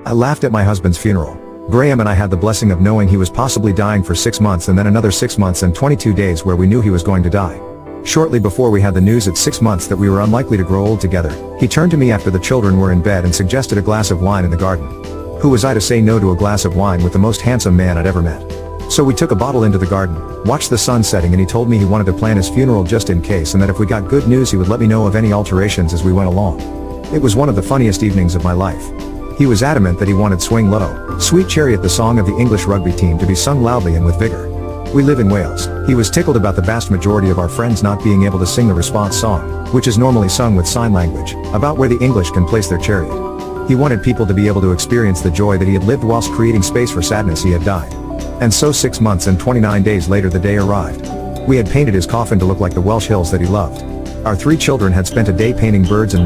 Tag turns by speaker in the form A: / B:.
A: I laughed at my husband's funeral. Graham and I had the blessing of knowing he was possibly dying for 6 months and then another 6 months and 22 days where we knew he was going to die. Shortly before we had the news at 6 months that we were unlikely to grow old together, he turned to me after the children were in bed and suggested a glass of wine in the garden. Who was I to say no to a glass of wine with the most handsome man I'd ever met? So we took a bottle into the garden, watched the sun setting, and he told me he wanted to plan his funeral just in case, and that if we got good news he would let me know of any alterations as we went along. It was one of the funniest evenings of my life. He was adamant that he wanted Swing Low, Sweet Chariot, the song of the English rugby team, to be sung loudly and with vigor. We live in Wales. He was tickled about the vast majority of our friends not being able to sing the response song, which is normally sung with sign language, about where the English can place their chariot. He wanted people to be able to experience the joy that he had lived whilst creating space for sadness he had died. And so 6 months and 29 days later the day arrived. We had painted his coffin to look like the Welsh hills that he loved. Our 3 children had spent a day painting birds and